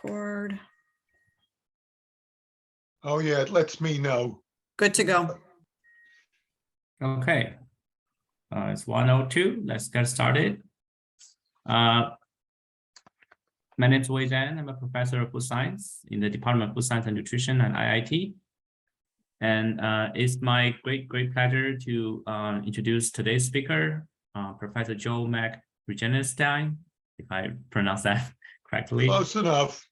Record. Oh yeah, it lets me know. Good to go. Okay, it's 1:02. Let's get started. My name is Wei Zhang. I'm a professor of food science in the Department of Food Science and Nutrition at IIT. And it's my great pleasure to introduce today's speaker, Professor Joe Regenstein, if I pronounce that correctly. Close enough.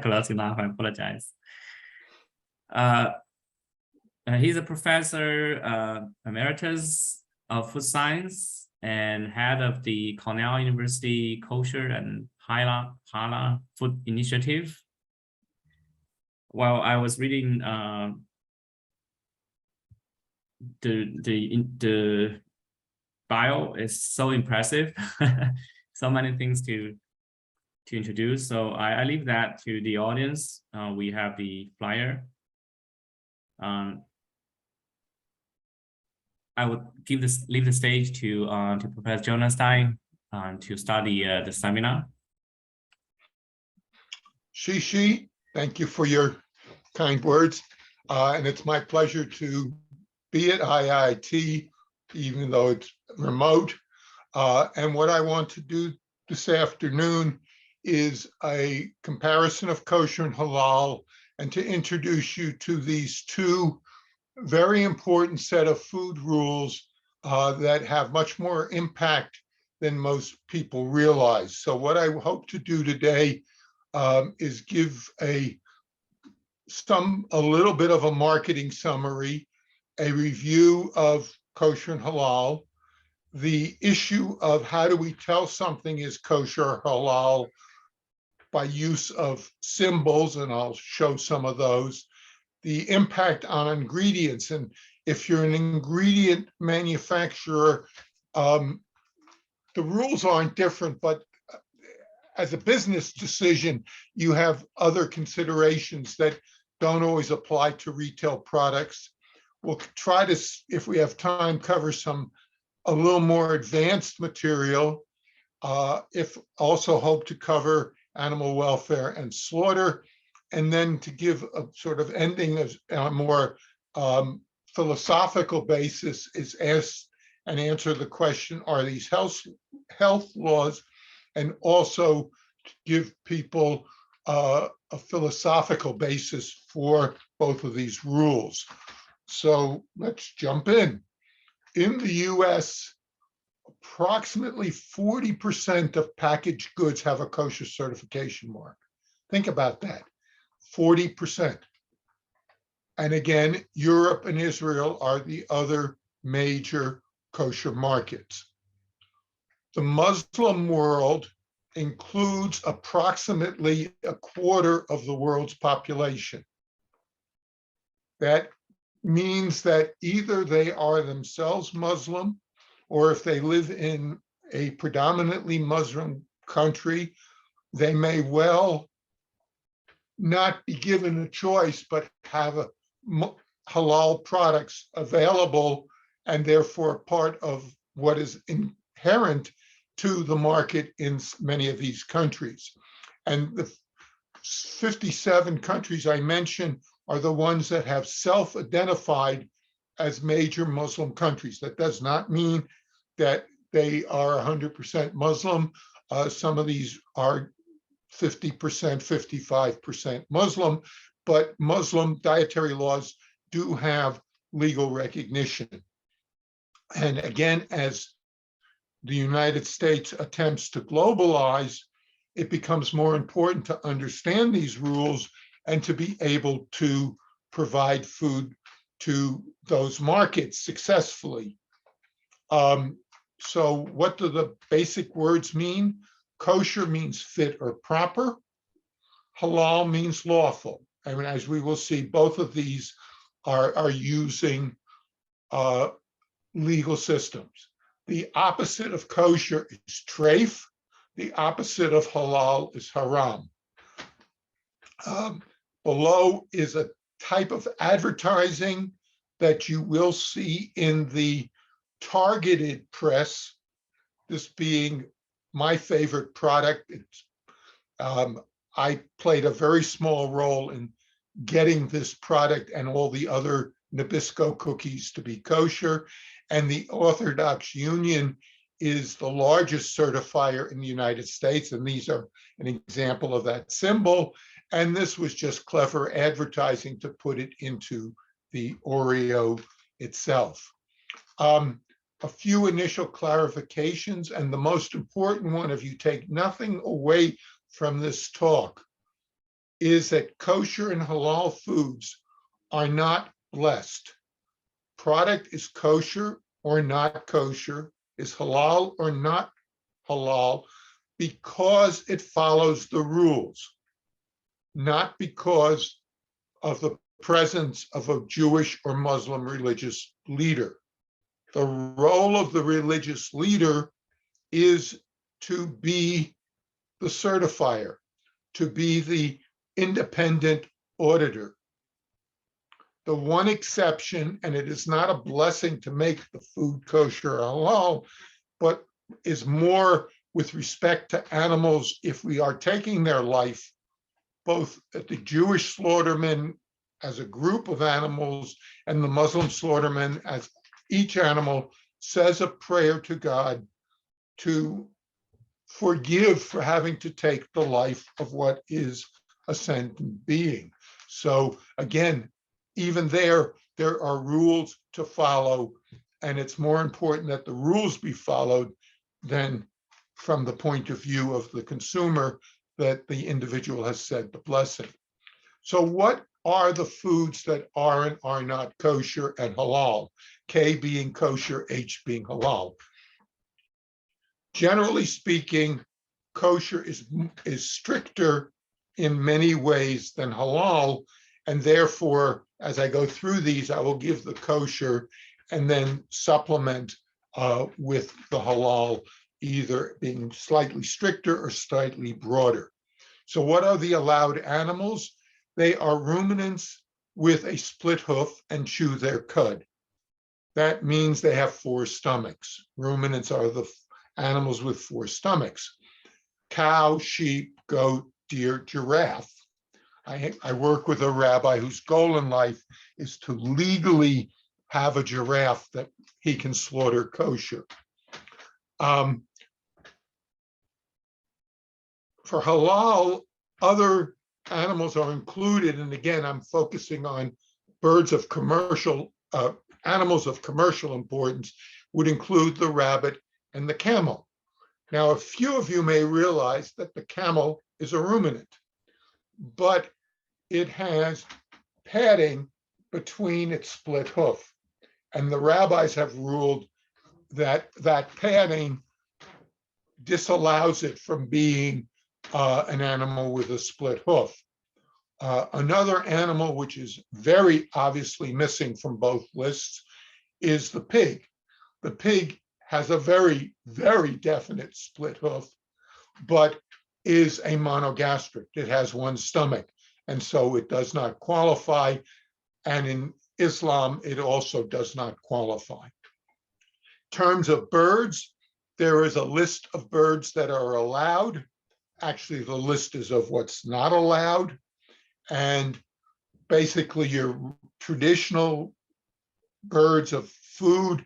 Close enough, I apologize. He's a professor emeritus of food science and head of the Cornell University Kosher and Halal Food Initiative. While I was reading the bio, is so impressive, so many things to introduce. So I leave that to the audience. We have the flyer. I would leave the stage to Professor Regenstein to start the seminar. Shishi, thank you for your kind words. And it's my pleasure to be at IIT, even though it's remote. And what I want to do this afternoon is a comparison of kosher and halal, and to introduce you to these two very important set of food rules that have much more impact than most people realize. So what I hope to do today is give a little bit of a marketing summary, a review of kosher and halal, the issue of how do we tell something is kosher or halal by use of symbols, and I'll show some of those, the impact on ingredients. And if you're an ingredient manufacturer, the rules aren't different, but as a business decision, you have other considerations that don't always apply to retail products. We'll try to, if we have time, cover a little more advanced material. If also hope to cover animal welfare and slaughter, and then to give a sort of ending of a more philosophical basis is ask and answer the question, are these health laws? And also to give people a philosophical basis for both of these rules. So let's jump in. In the US, approximately 40% of packaged goods have a kosher certification mark. Think about that. 40%. And again, Europe and Israel are the other major kosher markets. The Muslim world includes approximately a quarter of the world's population. That means that either they are themselves Muslim, or if they live in a predominantly Muslim country, they may well not be given a choice, but have halal products available, and therefore part of what is inherent to the market in many of these countries. And the 57 countries I mentioned are the ones that have self-identified as major Muslim countries. That does not mean that they are 100% Muslim. Some of these are 50%, 55% Muslim, but Muslim dietary laws do have legal recognition. And again, as the United States attempts to globalize, it becomes more important to understand these rules and to be able to provide food to those markets successfully. So what do the basic words mean? Kosher means fit or proper. Halal means lawful. I mean, as we will see, both of these are using legal systems. The opposite of kosher is treif. The opposite of halal is haram. Below is a type of advertising that you will see in the targeted press, this being my favorite product. It's I played a very small role in getting this product and all the other Nabisco cookies to be kosher. And the Orthodox Union is the largest certifier in the United States. And these are an example of that symbol. And this was just clever advertising to put it into the Oreo itself. A few initial clarifications, and the most important one, if you take nothing away from this talk, is that kosher and halal foods are not blessed. Product is kosher or not kosher, is halal or not halal, because it follows the rules, not because of the presence of a Jewish or Muslim religious leader. The role of the religious leader is to be the certifier, to be the independent auditor. The one exception, and it is not a blessing to make the food kosher or halal, but is more with respect to animals if we are taking their life, both at the Jewish slaughtermen as a group of animals and the Muslim slaughtermen as each animal says a prayer to God to forgive for having to take the life of what is a sentient being. So again, even there are rules to follow, and it's more important that the rules be followed than from the point of view of the consumer that the individual has said the blessing. So what are the foods that are and are not kosher and halal? K being kosher, H being halal. Generally speaking, kosher is stricter in many ways than halal, and therefore, as I go through these, I will give the kosher and then supplement with the halal, either being slightly stricter or slightly broader. So what are the allowed animals? They are ruminants with a split hoof and chew their cud. That means they have 4 stomachs. Ruminants are the animals with 4 stomachs. Cow, sheep, goat, deer, giraffe. I work with a rabbi whose goal in life is to legally have a giraffe that he can slaughter kosher. For halal, other animals are included, and again, I'm focusing on birds of commercial, animals of commercial importance would include the rabbit and the camel. Now, a few of you may realize that the camel is a ruminant, but it has padding between its split hoof. And the rabbis have ruled that that padding disallows it from being an animal with a split hoof. Another animal which is very obviously missing from both lists is the pig. The pig has a very, very definite split hoof, but is a monogastric. It has 1 stomach, and so it does not qualify. And in Islam, it also does not qualify. In terms of birds, there is a list of birds that are allowed. Actually, the list is of what's not allowed. And basically, your traditional birds of food,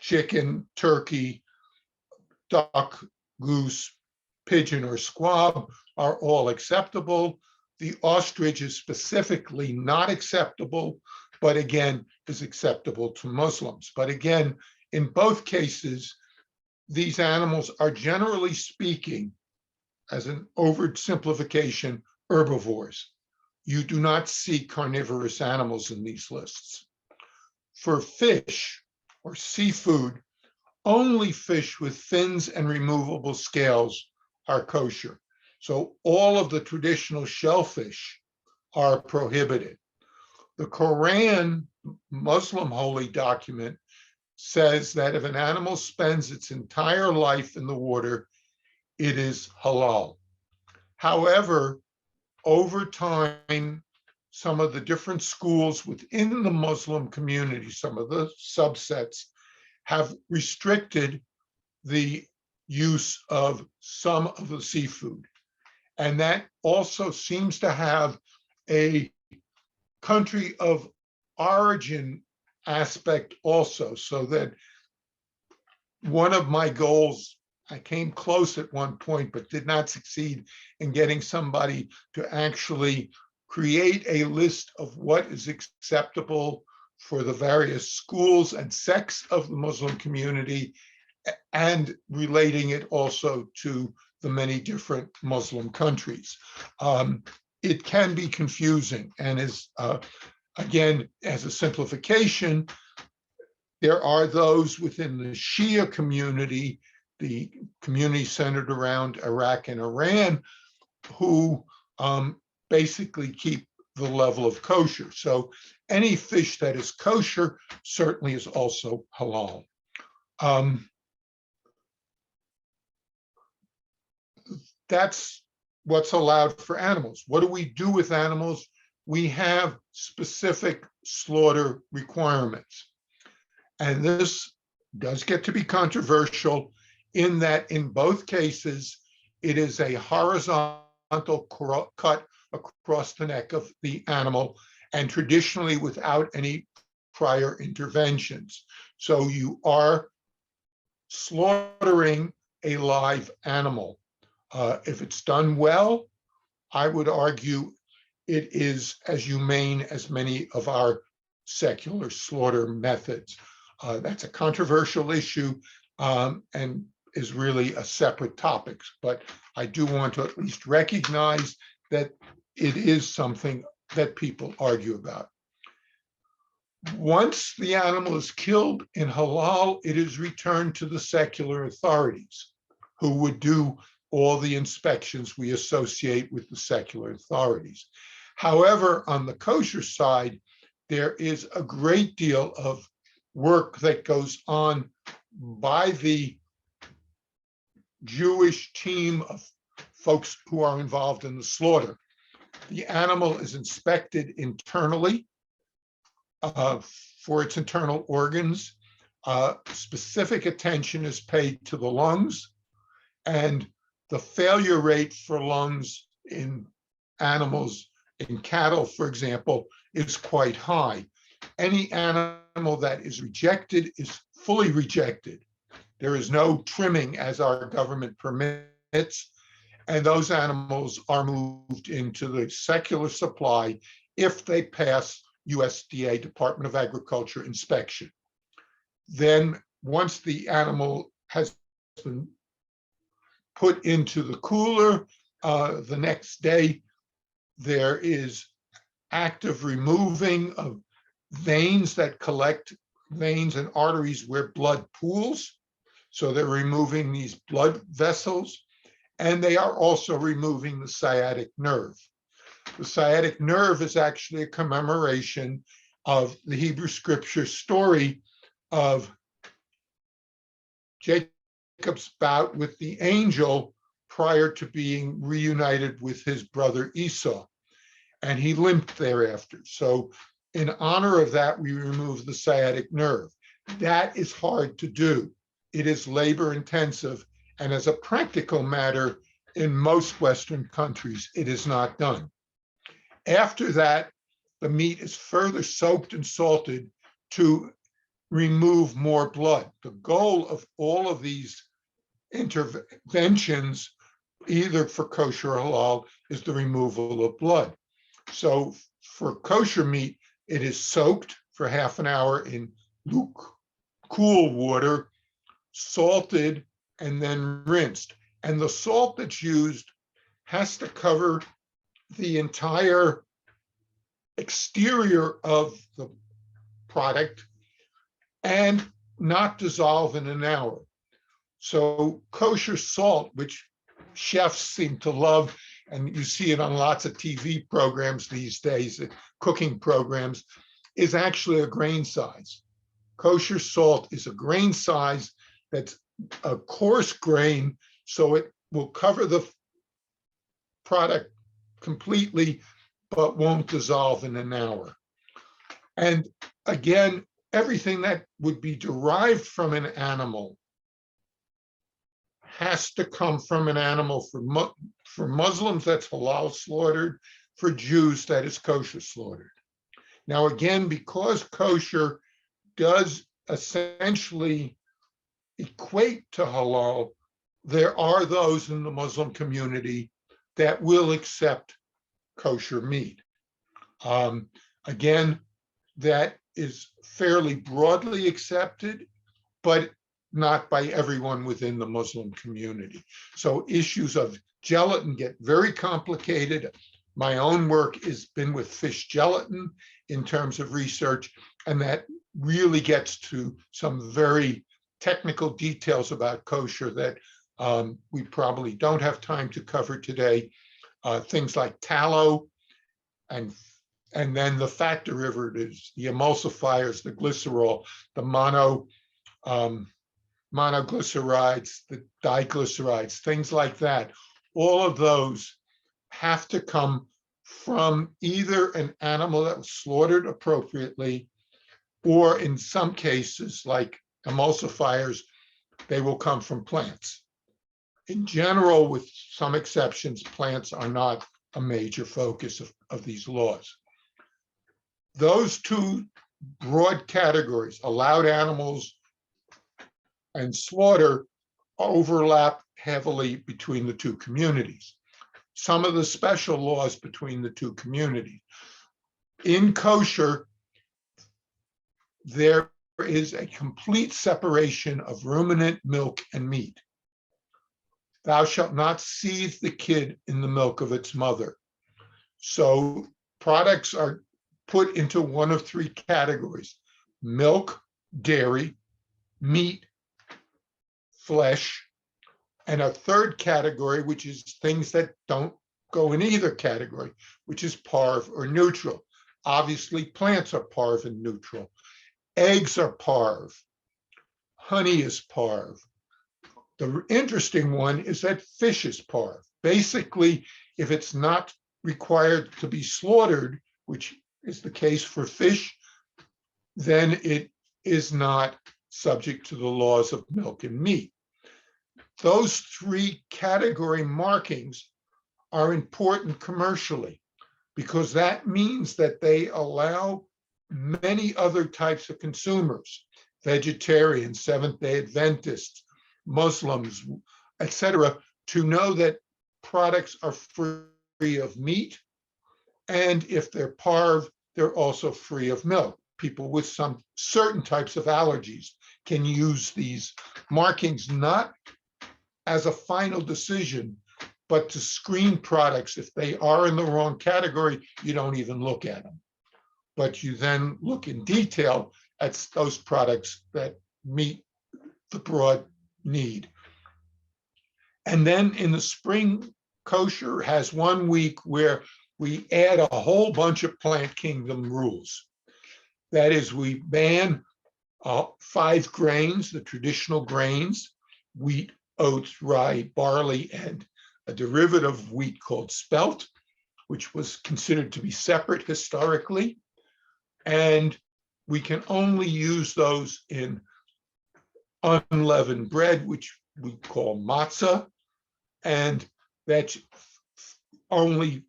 chicken, turkey, duck, goose, pigeon, or squab are all acceptable. The ostrich is specifically not acceptable, but again, is acceptable to Muslims. But again, in both cases, these animals are generally speaking, as an oversimplification, herbivores. You do not see carnivorous animals in these lists. For fish or seafood, only fish with fins and removable scales are kosher. So all of the traditional shellfish are prohibited. The Quran, Muslim holy document, says that if an animal spends its entire life in the water, it is halal. However, over time, some of the different schools within the Muslim community, some of the subsets, have restricted the use of some of the seafood. And that also seems to have a country of origin aspect also, so that one of my goals, I came close at one point, but did not succeed in getting somebody to actually create a list of what is acceptable for the various schools and sects of the Muslim community, and relating it also to the many different Muslim countries. It can be confusing, and is, again, as a simplification, there are those within the Shia community, the community centered around Iraq and Iran, who basically keep the level of kosher. So any fish that is kosher certainly is also halal. That's what's allowed for animals. What do we do with animals? We have specific slaughter requirements. And this does get to be controversial in that in both cases, it is a horizontal cut across the neck of the animal, and traditionally without any prior interventions. So you are slaughtering a live animal. If it's done well, I would argue it is as humane as many of our secular slaughter methods. That's a controversial issue and is really a separate topic, but I do want to at least recognize that it is something that people argue about. Once the animal is killed in halal, it is returned to the secular authorities, who would do all the inspections we associate with the secular authorities. However, on the kosher side, there is a great deal of work that goes on by the Jewish team of folks who are involved in the slaughter. The animal is inspected internally for its internal organs. Specific attention is paid to the lungs, and the failure rate for lungs in animals, in cattle, for example, is quite high. Any animal that is rejected is fully rejected. There is no trimming as our government permits, and those animals are moved into the secular supply if they pass USDA Department of Agriculture inspection. Then once the animal has been put into the cooler, the next day there is active removing of veins that collect, veins and arteries where blood pools. So they're removing these blood vessels, and they are also removing the sciatic nerve. The sciatic nerve is actually a commemoration of the Hebrew scripture story of Jacob's bout with the angel prior to being reunited with his brother Esau, and he limped thereafter. So in honor of that, we remove the sciatic nerve. That is hard to do. It is labor intensive, and as a practical matter, in most Western countries, it is not done. After that, the meat is further soaked and salted to remove more blood. The goal of all of these interventions, either for kosher or halal, is the removal of blood. So for kosher meat, it is soaked for half an hour in cool water, salted, and then rinsed. And the salt that's used has to cover the entire exterior of the product and not dissolve in an hour. So kosher salt, which chefs seem to love, and you see it on lots of TV programs these days, cooking programs, is actually a grain size. Kosher salt is a grain size that's a coarse grain, so it will cover the product completely, but won't dissolve in an hour. And again, everything that would be derived from an animal has to come from an animal. For Muslims, that's halal slaughtered. For Jews, that is kosher slaughtered. Now, again, because kosher does essentially equate to halal, there are those in the Muslim community that will accept kosher meat. Again, that is fairly broadly accepted, but not by everyone within the Muslim community. So issues of gelatin get very complicated. My own work has been with fish gelatin in terms of research, and that really gets to some very technical details about kosher that we probably don't have time to cover today. Things like tallow and then the fat derivatives, the emulsifiers, the glycerol, the monoglycerides, the diglycerides, things like that. All of those have to come from either an animal that was slaughtered appropriately, or in some cases, like emulsifiers, they will come from plants. In general, with some exceptions, plants are not a major focus of these laws. Those two broad categories, allowed animals and slaughter, overlap heavily between the two communities. Some of the special laws between the two communities. In kosher, there is a complete separation of ruminant milk and meat. Thou shalt not seethe the kid in the milk of its mother. So products are put into one of three categories: milk, dairy, meat, flesh, and a third category, which is things that don't go in either category, which is parve or neutral. Obviously, plants are parve and neutral. Eggs are parve. Honey is parve. The interesting one is that fish is parve. Basically, if it's not required to be slaughtered, which is the case for fish, then it is not subject to the laws of milk and meat. Those three category markings are important commercially, because that means that they allow many other types of consumers, vegetarians, Seventh-day Adventists, Muslims, etc., to know that products are free of meat, and if they're parve, they're also free of milk. People with some certain types of allergies can use these markings not as a final decision, but to screen products. If they are in the wrong category, you don't even look at them, but you then look in detail at those products that meet the broad need. And then in the spring, kosher has 1 week where we add a whole bunch of plant kingdom rules. That is, we ban 5 grains, the traditional grains: wheat, oats, rye, barley, and a derivative of wheat called spelt, which was considered to be separate historically. And we can only use those in unleavened bread, which we call matzah, and that's only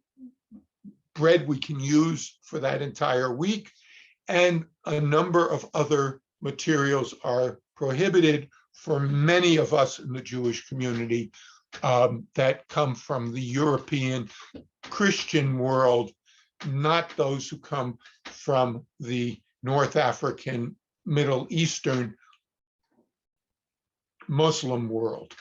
bread we can use for that entire week. And a number of other materials are prohibited for many of us in the Jewish community that come from the European Christian world, not those who come from the North African, Middle Eastern Muslim world.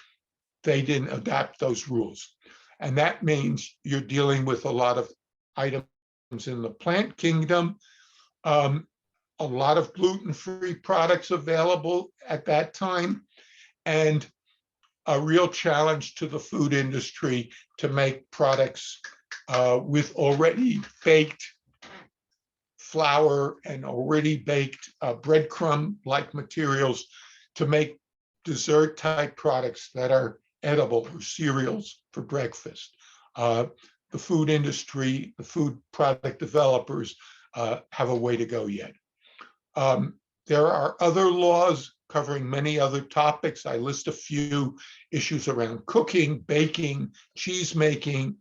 They didn't adapt those rules. And that means you're dealing with a lot of items in the plant kingdom, a lot of gluten-free products available at that time, and a real challenge to the food industry to make products with already baked flour and already baked breadcrumb-like materials to make dessert-type products that are edible, or cereals for breakfast. The food industry, the food product developers have a way to go yet. There are other laws covering many other topics. I list a few issues around cooking, baking, cheese making,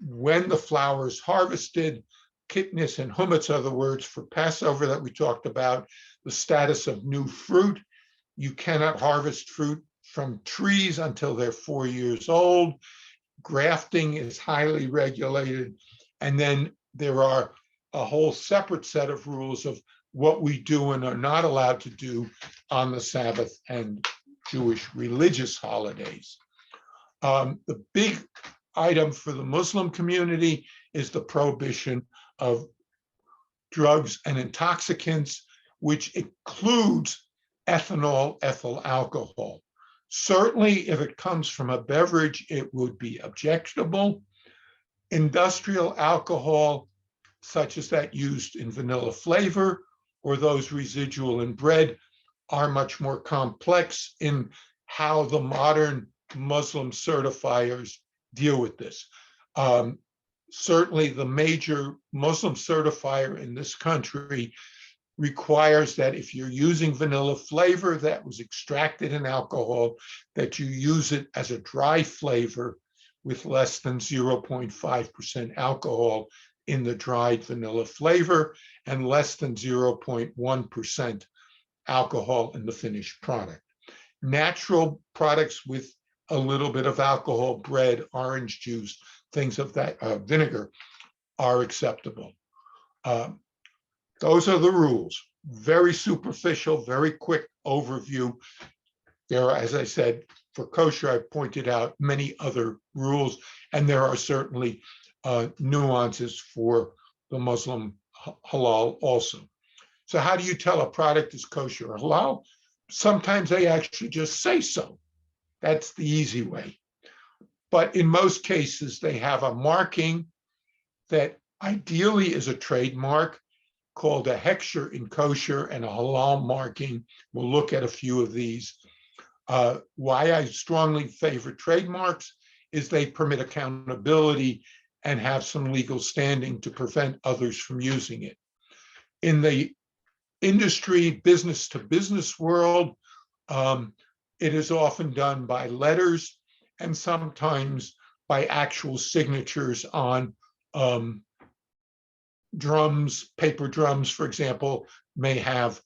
when the flour is harvested, kitnis and humetz are the words for Passover that we talked about, the status of new fruit. You cannot harvest fruit from trees until they're 4 years old. Grafting is highly regulated. And then there are a whole separate set of rules of what we do and are not allowed to do on the Sabbath and Jewish religious holidays. The big item for the Muslim community is the prohibition of drugs and intoxicants, which includes ethanol, ethyl alcohol. Certainly, if it comes from a beverage, it would be objectionable. Industrial alcohol, such as that used in vanilla flavor or those residual in bread, are much more complex in how the modern Muslim certifiers deal with this. Certainly, the major Muslim certifier in this country requires that if you're using vanilla flavor that was extracted in alcohol, that you use it as a dry flavor with less than 0.5% alcohol in the dried vanilla flavor and less than 0.1% alcohol in the finished product. Natural products with a little bit of alcohol, bread, orange juice, things of that, vinegar, are acceptable. Those are the rules. Very superficial, very quick overview. There are, as I said, for kosher, I pointed out many other rules, and there are certainly nuances for the Muslim halal also. So how do you tell a product is kosher or halal? Sometimes they actually just say so. That's the easy way. But in most cases, they have a marking that ideally is a trademark called a hechsher in kosher and a halal marking. We'll look at a few of these. Why I strongly favor trademarks is they permit accountability and have some legal standing to prevent others from using it. In the industry, business to business world, it is often done by letters and sometimes by actual signatures on drums. Paper drums, for example, may have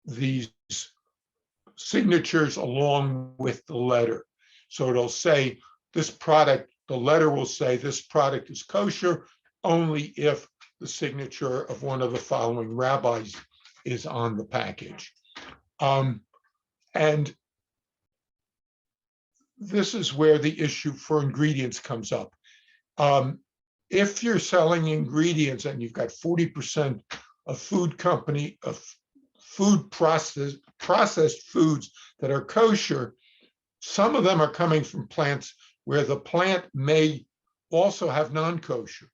these signatures along with the letter. So it'll say this product, the letter will say this product is kosher only if the signature of one of the following rabbis is on the package. And this is where the issue for ingredients comes up. If you're selling ingredients and you've got 40% of food processed foods that are kosher, some of them are coming from plants where the plant may also have non-kosher,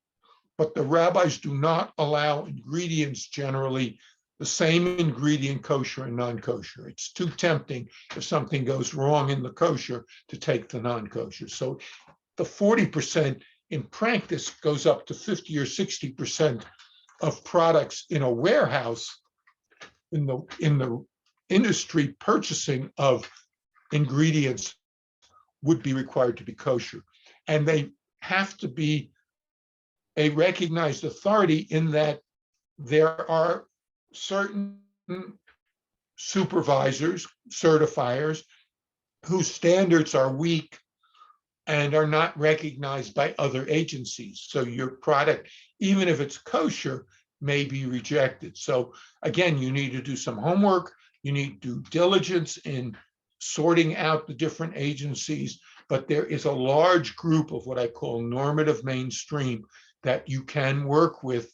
but the rabbis do not allow ingredients generally the same ingredient kosher and non-kosher. It's too tempting if something goes wrong in the kosher to take the non-kosher. So the 40% in practice goes up to 50 or 60% of products in a warehouse in the industry purchasing of ingredients would be required to be kosher. And they have to be a recognized authority in that there are certain supervisors, certifiers, whose standards are weak and are not recognized by other agencies. So your product, even if it's kosher, may be rejected. So again, you need to do some homework, you need due diligence in sorting out the different agencies, but there is a large group of what I call normative mainstream that you can work with,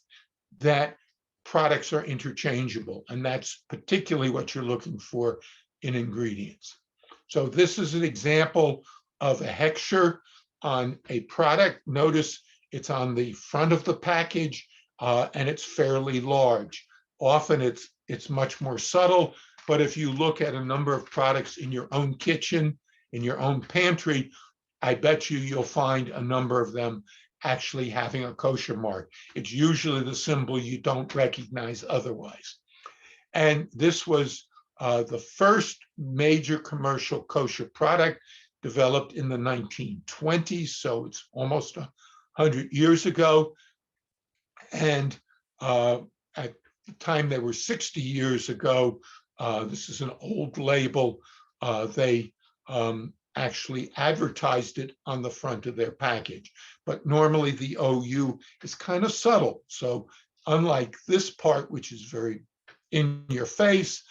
that products are interchangeable. And that's particularly what you're looking for in ingredients. So this is an example of a hechsher on a product. Notice it's on the front of the package and it's fairly large. Often it's much more subtle, but if you look at a number of products in your own kitchen, in your own pantry, I bet you'll find a number of them actually having a kosher mark. It's usually the symbol you don't recognize otherwise. And this was the first major commercial kosher product developed in the 1920s, so it's almost 100 years ago. And at the time they were 60 years ago, this is an old label, they actually advertised it on the front of their package. But normally the OU is kind of subtle. So unlike this part, which is very in your face,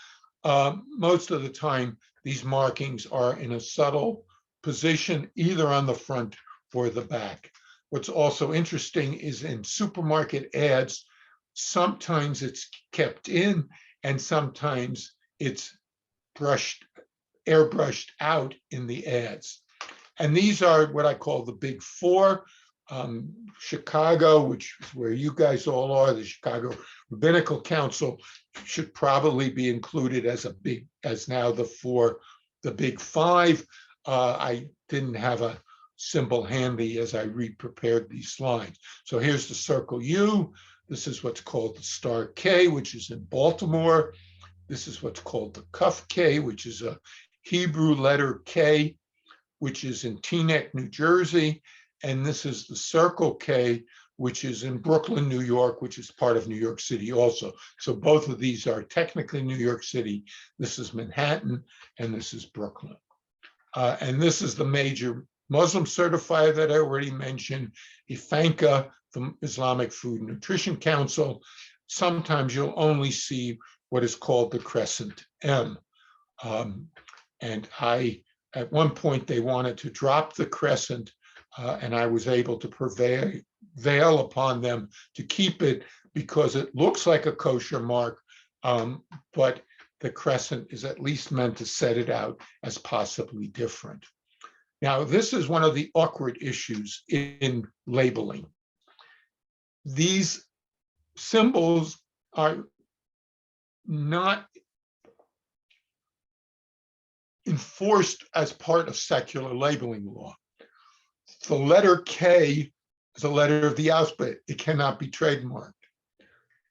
most of the time these markings are in a subtle position, either on the front or the back. What's also interesting is in supermarket ads, sometimes it's kept in and sometimes it's airbrushed out in the ads. And these are what I call the big four. Chicago, which is where you guys all are, the Chicago Rabbinical Council should probably be included as now the big five. I didn't have a symbol handy as I prepared these slides. So here's the circle U. This is what's called the star K, which is in Baltimore. This is what's called the cuff K, which is a Hebrew letter K, which is in Teaneck, New Jersey. And this is the circle K, which is in Brooklyn, New York, which is part of New York City also. So both of these are technically New York City. This is Manhattan, and this is Brooklyn. And this is the major Muslim certifier that I already mentioned, IFANCA, the Islamic Food and Nutrition Council. Sometimes you'll only see what is called the crescent M. And at one point, they wanted to drop the crescent, and I was able to prevail upon them to keep it because it looks like a kosher mark, but the crescent is at least meant to set it out as possibly different. Now, this is one of the awkward issues in labeling. These symbols are not enforced as part of secular labeling law. The letter K is a letter of the alphabet. It cannot be trademarked.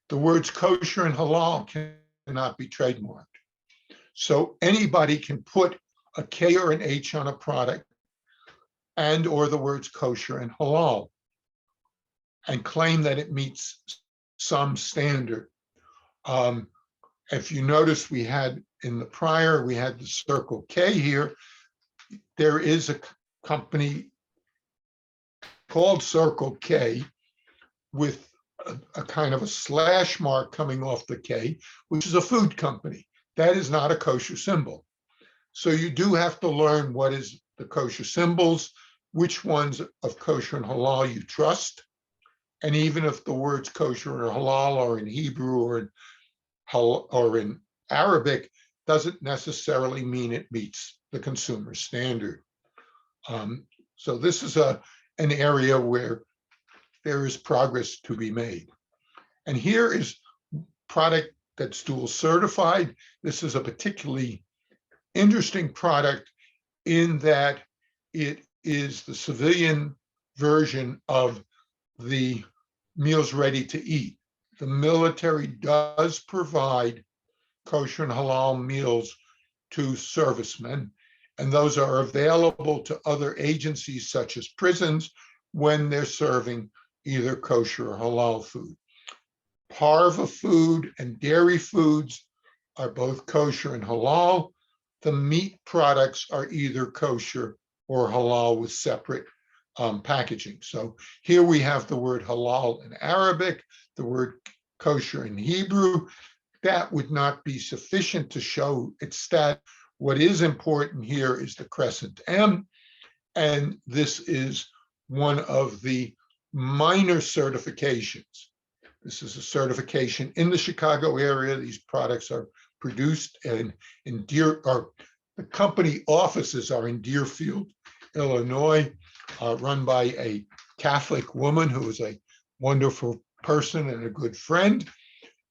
The words kosher and halal cannot be trademarked. So anybody can put a K or an H on a product and or the words kosher and halal and claim that it meets some standard. If you notice, we had in the prior, we had the circle K here. There is a company called Circle K with a kind of a slash mark coming off the K, which is a food company. That is not a kosher symbol. So you do have to learn what is the kosher symbols, which ones of kosher and halal you trust. And even if the words kosher or halal are in Hebrew or in Arabic, doesn't necessarily mean it meets the consumer standard. So this is an area where there is progress to be made. And here is product that's dual certified. This is a particularly interesting product in that it is the civilian version of the meals ready to eat. The military does provide kosher and halal meals to servicemen, and those are available to other agencies such as prisons when they're serving either kosher or halal food. Parva food and dairy foods are both kosher and halal. The meat products are either kosher or halal with separate packaging. So here we have the word halal in Arabic, the word kosher in Hebrew. That would not be sufficient to show its stat. What is important here is the crescent M, and this is one of the minor certifications. This is a certification in the Chicago area. These products are produced in the company offices are in Deerfield, Illinois, run by a Catholic woman who is a wonderful person and a good friend.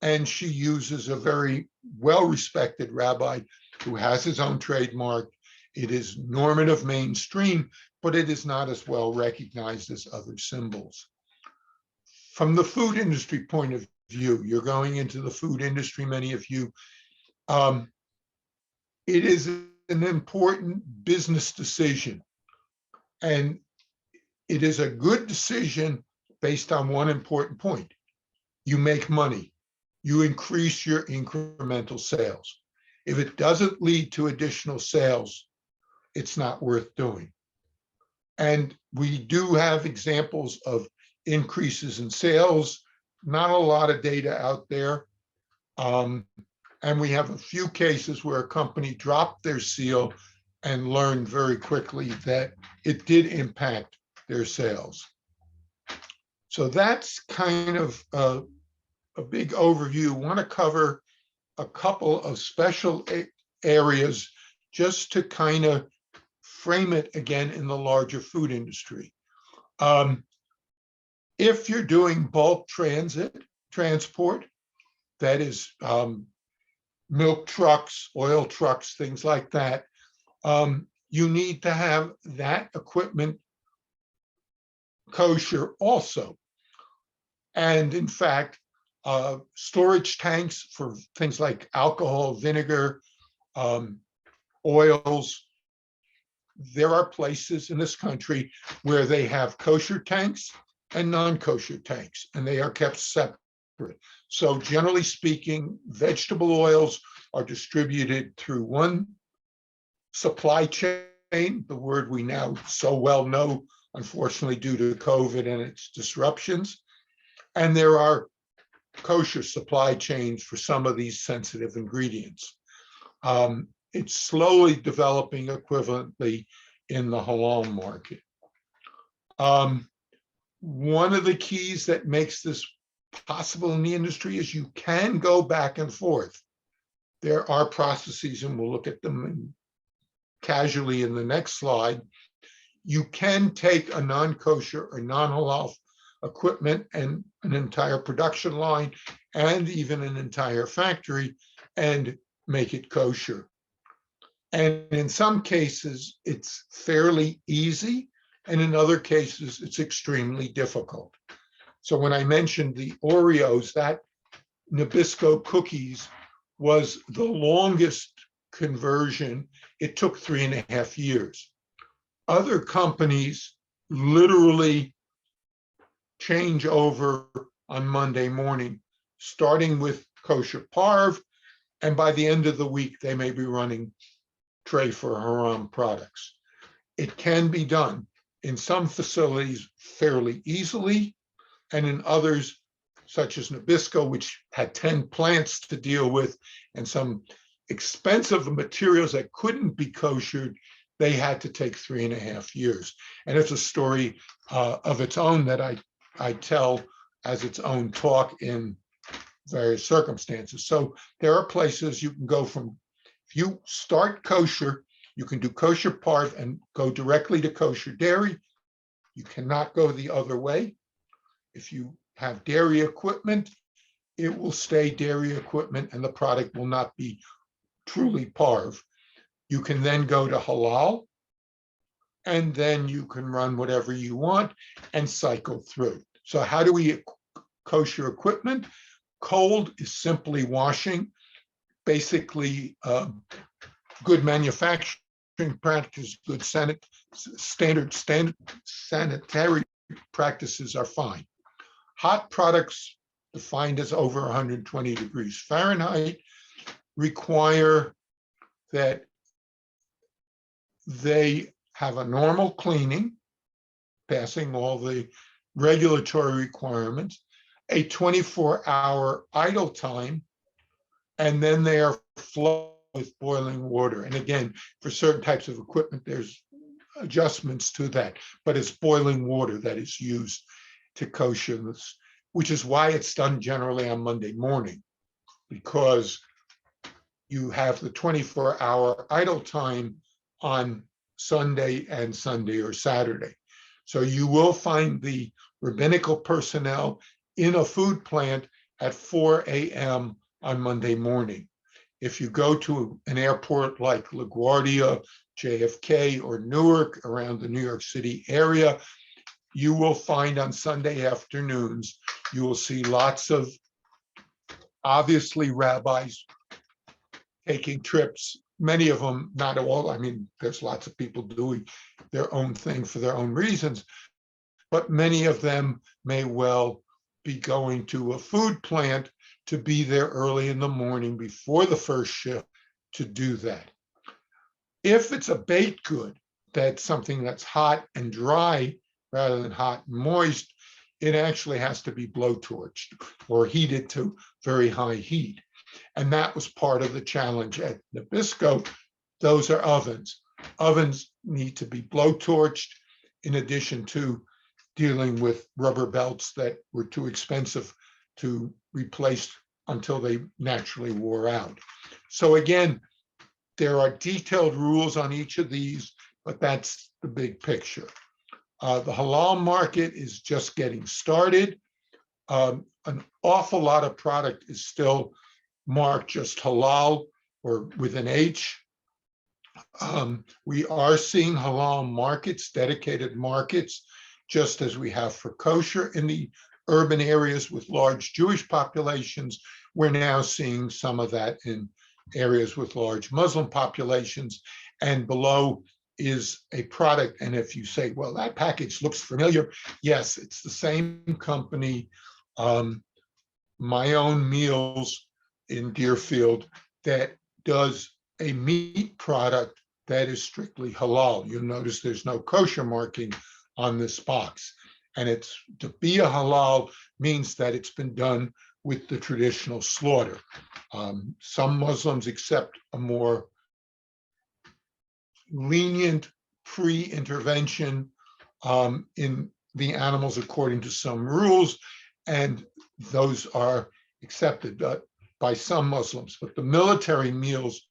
And she uses a very well-respected rabbi who has his own trademark. It is normative mainstream, but it is not as well recognized as other symbols. From the food industry point of view, you're going into the food industry, many of you. It is an important business decision, and it is a good decision based on one important point. You make money. You increase your incremental sales. If it doesn't lead to additional sales, it's not worth doing. And we do have examples of increases in sales, not a lot of data out there. And we have a few cases where a company dropped their seal and learned very quickly that it did impact their sales. So that's kind of a big overview. I want to cover a couple of special areas just to kind of frame it again in the larger food industry. If you're doing bulk transport, that is milk trucks, oil trucks, things like that, you need to have that equipment kosher also. And in fact, storage tanks for things like alcohol, vinegar, oils, there are places in this country where they have kosher tanks and non-kosher tanks, and they are kept separate. So generally speaking, vegetable oils are distributed through one supply chain, the word we now so well know, unfortunately, due to COVID and its disruptions. And there are kosher supply chains for some of these sensitive ingredients. It's slowly developing equivalently in the halal market. One of the keys that makes this possible in the industry is you can go back and forth. There are processes, and we'll look at them casually in the next slide. You can take a non-kosher or non-halal equipment and an entire production line and even an entire factory and make it kosher. And in some cases, it's fairly easy, and in other cases, it's extremely difficult. So when I mentioned the Oreos, that Nabisco cookies was the longest conversion. It took 3.5 years. Other companies literally change over on Monday morning, starting with kosher parv, and by the end of the week, they may be running tray for haram products. It can be done in some facilities fairly easily, and in others, such as Nabisco, which had 10 plants to deal with and some expensive materials that couldn't be koshered, they had to take 3.5 years. And it's a story of its own that I tell as its own talk in various circumstances. So there are places you can go from, if you start kosher, you can do kosher parv and go directly to kosher dairy. You cannot go the other way. If you have dairy equipment, it will stay dairy equipment and the product will not be truly parv. You can then go to halal, and then you can run whatever you want and cycle through. So how do we kosher equipment? Cold is simply washing, basically good manufacturing practice, good standard sanitary practices are fine. Hot products defined as over 120 degrees Fahrenheit require that they have a normal cleaning, passing all the regulatory requirements, a 24-hour idle time, and then they are flowed with boiling water. And again, for certain types of equipment, there's adjustments to that, but it's boiling water that is used to kosher this, which is why it's done generally on Monday morning, because you have the 24-hour idle time on Sunday and Sunday or Saturday. So you will find the rabbinical personnel in a food plant at 4 a.m. on Monday morning. If you go to an airport like LaGuardia JFK or Newark, around the New York City area, you will find on Sunday afternoons, you will see lots of, obviously, rabbis taking trips, many of them, not all, I mean, there's lots of people doing their own thing for their own reasons, but many of them may well be going to a food plant to be there early in the morning before the first shift to do that. If it's a baked good, that's something that's hot and dry rather than hot and moist, it actually has to be blowtorched or heated to very high heat. And that was part of the challenge at Nabisco. Those are ovens. Ovens need to be blowtorched, in addition to dealing with rubber belts that were too expensive to replace until they naturally wore out. So again, there are detailed rules on each of these, but that's the big picture. The halal market is just getting started. An awful lot of product is still marked just halal or with an H. We are seeing halal markets, dedicated markets, just as we have for kosher in the urban areas with large Jewish populations. We're now seeing some of that in areas with large Muslim populations. And below is a product. And if you say, well, that package looks familiar, yes, it's the same company, My Own Meals in Deerfield, that does a meat product that is strictly halal. You'll notice there's no kosher marking on this box. And it's to be a halal means that it's been done with the traditional slaughter. Some Muslims accept a more lenient pre-intervention in the animals according to some rules, and those are accepted by some Muslims. But the military meals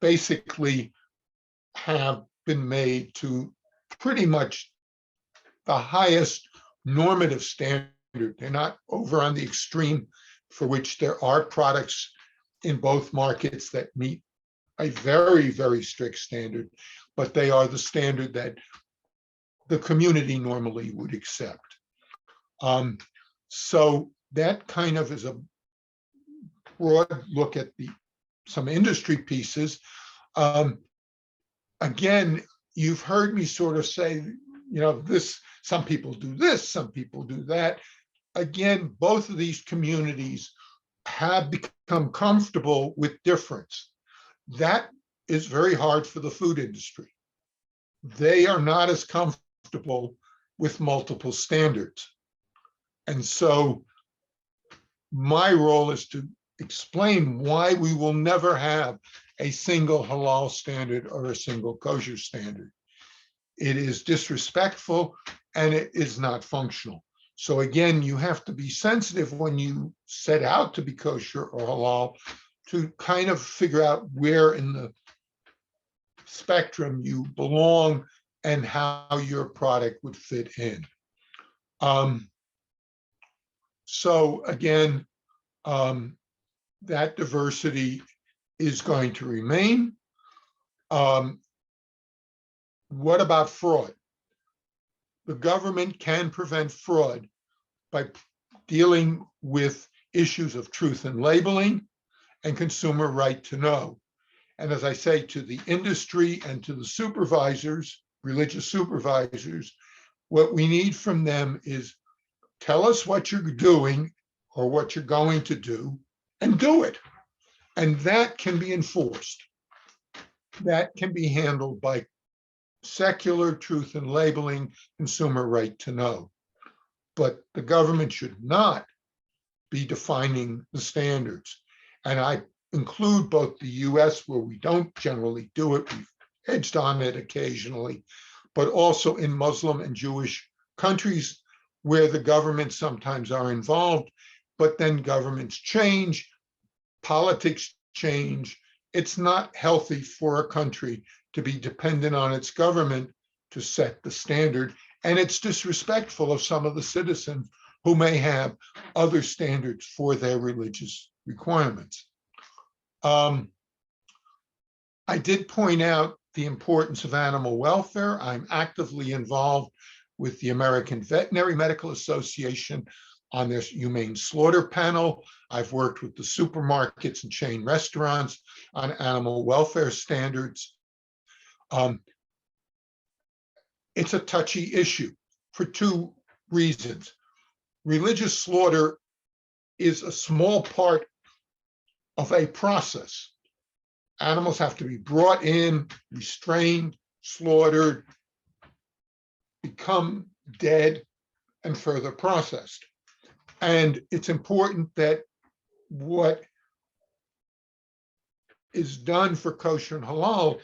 basically have been made to pretty much the highest normative standard. They're not over on the extreme, for which there are products in both markets that meet a very, very strict standard, but they are the standard that the community normally would accept. So that kind of is a broad look at some industry pieces. Again, you've heard me sort of say, some people do this, some people do that. Again, both of these communities have become comfortable with difference. That is very hard for the food industry. They are not as comfortable with multiple standards. And so my role is to explain why we will never have a single halal standard or a single kosher standard. It is disrespectful and it is not functional. So again, you have to be sensitive when you set out to be kosher or halal to kind of figure out where in the spectrum you belong and how your product would fit in. So again, that diversity is going to remain. What about fraud? The government can prevent fraud by dealing with issues of truth in labeling and consumer right to know. And as I say, to the industry and to the supervisors, religious supervisors, what we need from them is tell us what you're doing or what you're going to do and do it. And that can be enforced. That can be handled by secular truth in labeling, consumer right to know. But the government should not be defining the standards. And I include both the US, where we don't generally do it, we've edged on it occasionally, but also in Muslim and Jewish countries where the governments sometimes are involved, but then governments change, politics change. It's not healthy for a country to be dependent on its government to set the standard. And it's disrespectful of some of the citizens who may have other standards for their religious requirements. I did point out the importance of animal welfare. I'm actively involved with the American Veterinary Medical Association on their humane slaughter panel. I've worked with the supermarkets and chain restaurants on animal welfare standards. It's a touchy issue for two reasons. Religious slaughter is a small part of a process. Animals have to be brought in, restrained, slaughtered, become dead, and further processed. And it's important that what is done for kosher and halal,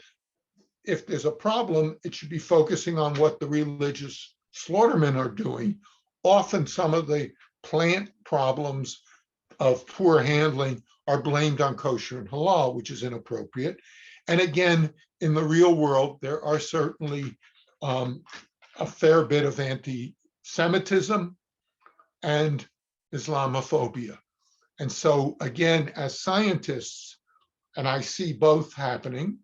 if there's a problem, it should be focusing on what the religious slaughtermen are doing. Often some of the plant problems of poor handling are blamed on kosher and halal, which is inappropriate. And again, in the real world, there are certainly a fair bit of anti-Semitism and Islamophobia. And so again, as scientists, and I see both happening,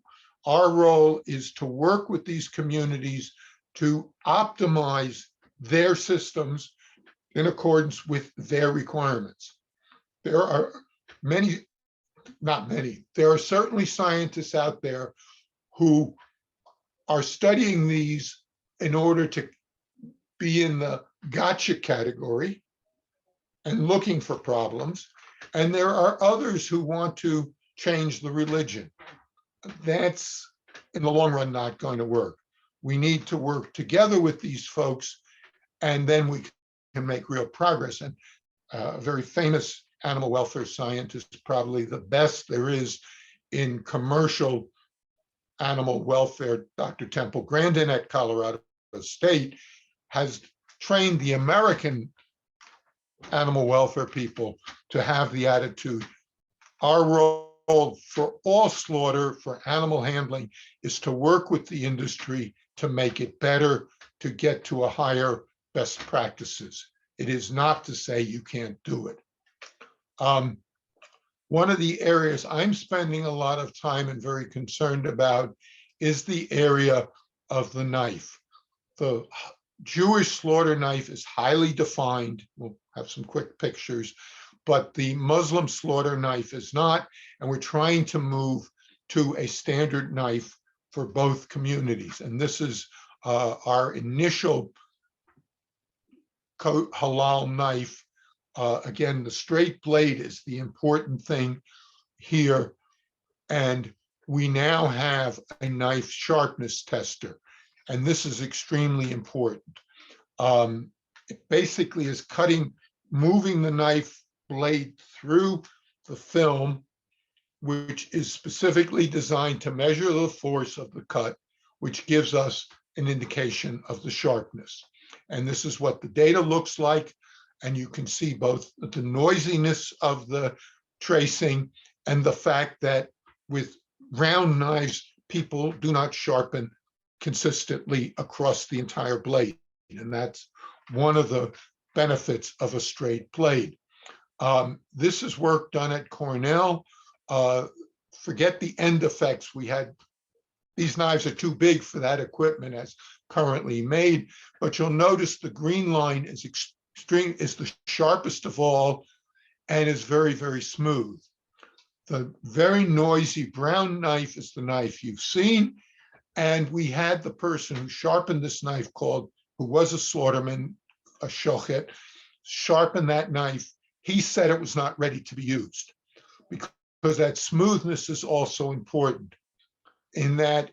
our role is to work with these communities to optimize their systems in accordance with their requirements. There are many, not many, there are certainly scientists out there who are studying these in order to be in the gotcha category and looking for problems. And there are others who want to change the religion. That's, in the long run, not going to work. We need to work together with these folks, and then we can make real progress. And a very famous animal welfare scientist, probably the best there is in commercial animal welfare, Dr. Temple Grandin at Colorado State, has trained the American animal welfare people to have the attitude, our role for all slaughter, for animal handling, is to work with the industry to make it better, to get to a higher best practices. It is not to say you can't do it. One of the areas I'm spending a lot of time and very concerned about is the area of the knife. The Jewish slaughter knife is highly defined. We'll have some quick pictures, but the Muslim slaughter knife is not, and we're trying to move to a standard knife for both communities. And this is our initial halal knife. Again, the straight blade is the important thing here. And we now have a knife sharpness tester. And this is extremely important. It basically is moving the knife blade through the film, which is specifically designed to measure the force of the cut, which gives us an indication of the sharpness. And this is what the data looks like. And you can see both the noisiness of the tracing and the fact that with round knives, people do not sharpen consistently across the entire blade. And that's one of the benefits of a straight blade. This is work done at Cornell. Forget the end effects. These knives are too big for that equipment as currently made, but you'll notice the green line is the sharpest of all and is very, very smooth. The very noisy brown knife is the knife you've seen. And we had the person who sharpened this knife who was a slaughterman, a shochet, sharpen that knife. He said it was not ready to be used because that smoothness is also important in that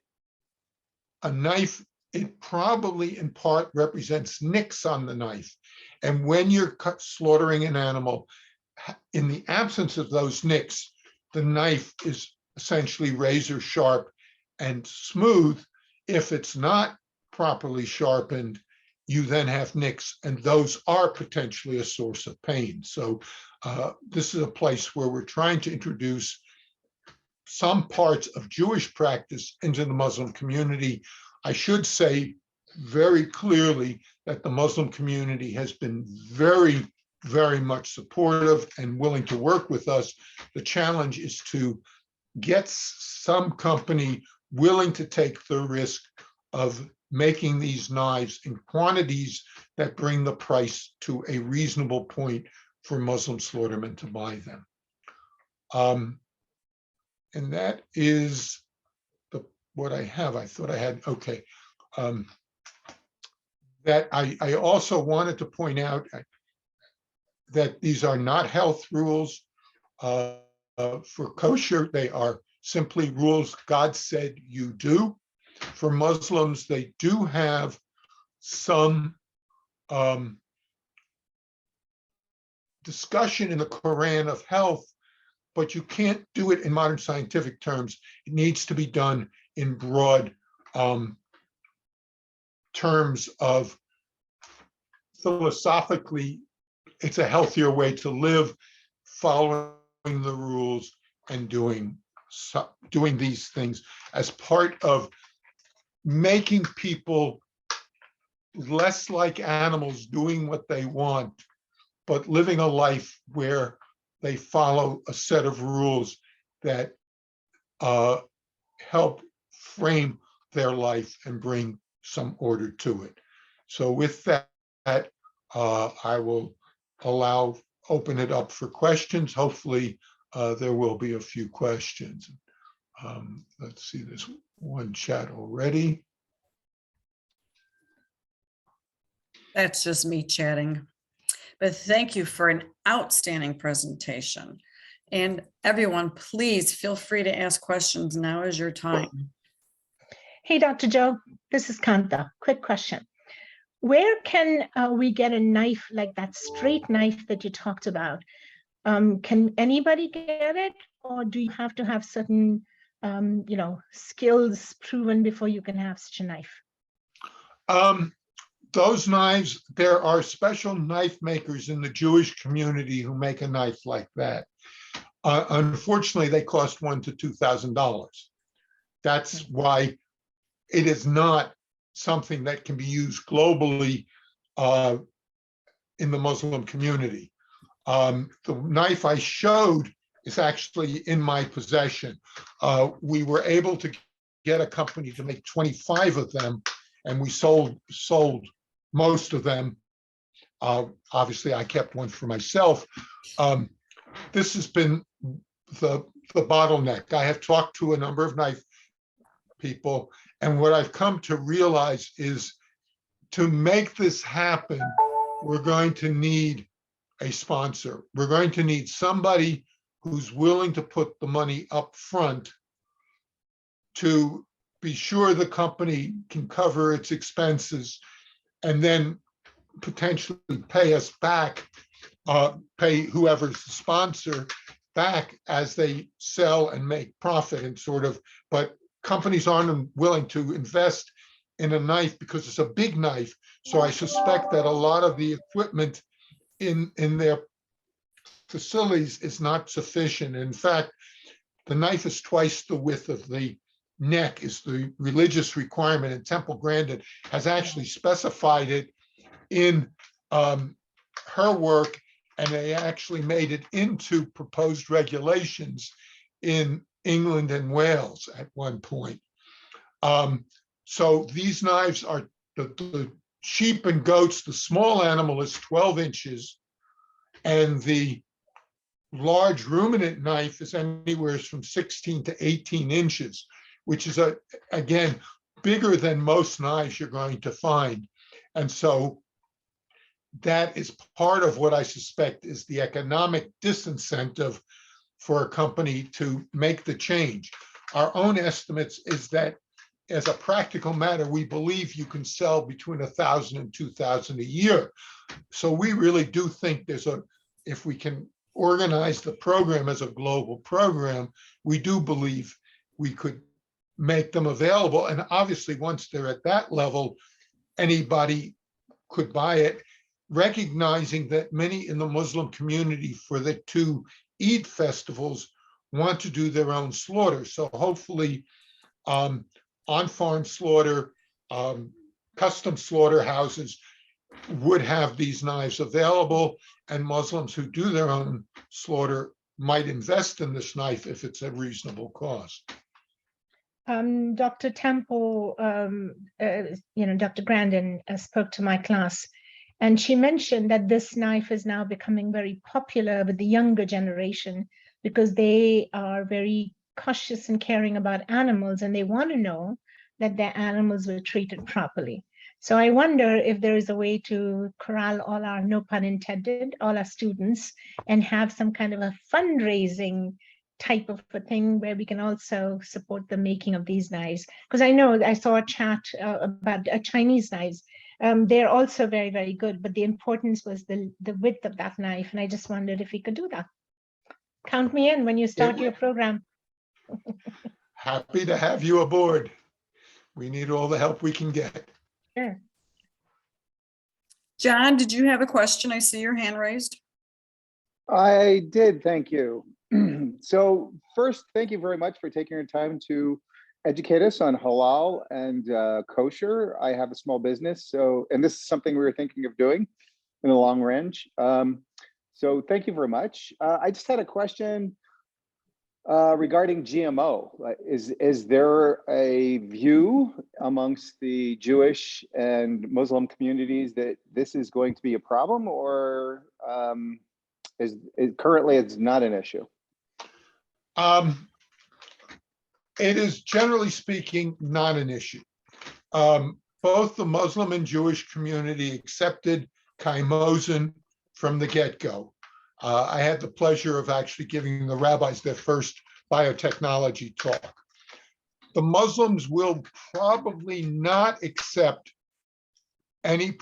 a knife, it probably in part represents nicks on the knife. And when you're slaughtering an animal, in the absence of those nicks, the knife is essentially razor sharp and smooth. If it's not properly sharpened, you then have nicks, and those are potentially a source of pain. So this is a place where we're trying to introduce some parts of Jewish practice into the Muslim community. I should say very clearly that the Muslim community has been very, very much supportive and willing to work with us. The challenge is to get some company willing to take the risk of making these knives in quantities that bring the price to a reasonable point for Muslim slaughtermen to buy them. And that is what I have. I thought I had, okay. That I also wanted to point out that these are not health rules. For kosher, they are simply rules God said you do. For Muslims, they do have some discussion in the Quran of health, but you can't do it in modern scientific terms. It needs to be done in broad terms of philosophically, it's a healthier way to live, following the rules and doing these things as part of making people less like animals doing what they want, but living a life where they follow a set of rules that help frame their life and bring some order to it. So with that, I will open it up for questions. Hopefully, there will be a few questions. Let's see, there's one chat already. That's just me chatting. But thank you for an outstanding presentation. And everyone, please feel free to ask questions. Now is your time. Hey, Dr. Joe, this is Kanta. Quick question. Where can we get a knife like that straight knife that you talked about? Can anybody get it, or do you have to have certain, skills proven before you can have such a knife? Those knives, there are special knife makers in the Jewish community who make a knife like that. Unfortunately, they cost $1,000 to $2,000. That's why it is not something that can be used globally in the Muslim community. The knife I showed is actually in my possession. We were able to get a company to make 25 of them, and we sold most of them. Obviously, I kept one for myself. This has been the bottleneck. I have talked to a number of knife people, and what I've come to realize is to make this happen, we're going to need a sponsor. We're going to need somebody who's willing to put the money up front to be sure the company can cover its expenses, and then potentially pay us back, pay whoever's the sponsor back as they sell and make profit and sort of, but companies aren't willing to invest in a knife because it's a big knife. So I suspect that a lot of the equipment in their facilities is not sufficient. In fact, the knife is twice the width of the neck is the religious requirement, and Temple Grandin has actually specified it in her work, and they actually made it into proposed regulations in England and Wales at one point. So these knives are the sheep and goats, the small animal is 12 inches, and the large ruminant knife is anywhere from 16 to 18 inches, which is, again, bigger than most knives you're going to find. And so that is part of what I suspect is the economic disincentive for a company to make the change. Our own estimates is that as a practical matter, we believe you can sell between 1,000 and 2,000 a year. So we really do think if we can organize the program as a global program, we do believe we could make them available. And obviously, once they're at that level, anybody could buy it, recognizing that many in the Muslim community for the two Eid festivals want to do their own slaughter. So hopefully on-farm slaughter, custom slaughterhouses would have these knives available, and Muslims who do their own slaughter might invest in this knife if it's a reasonable cost. Dr. Temple, Dr. Grandin spoke to my class, and she mentioned that this knife is now becoming very popular with the younger generation because they are very cautious and caring about animals, and they want to know that their animals were treated properly. So I wonder if there is a way to corral all our, no pun intended, all our students and have some kind of a fundraising type of a thing where we can also support the making of these knives. Because I know I saw a chat about Chinese knives. They're also very, very good, but the importance was the width of that knife. And I just wondered if we could do that. Count me in when you start your program. Happy to have you aboard. We need all the help we can get. Sure. John, did you have a question? I see your hand raised. I did, thank you. So first, thank you very much for taking your time to educate us on halal and kosher. I have a small business, and this is something we were thinking of doing in the long range. So thank you very much. I just had a question regarding GMO. Is there a view amongst the Jewish and Muslim communities that this is going to be a problem, or currently it's not an issue? It is, generally speaking, not an issue. Both the Muslim and Jewish community accepted chymosin from the get-go. I had the pleasure of actually giving the rabbis their first biotechnology talk. The Muslims will probably not accept any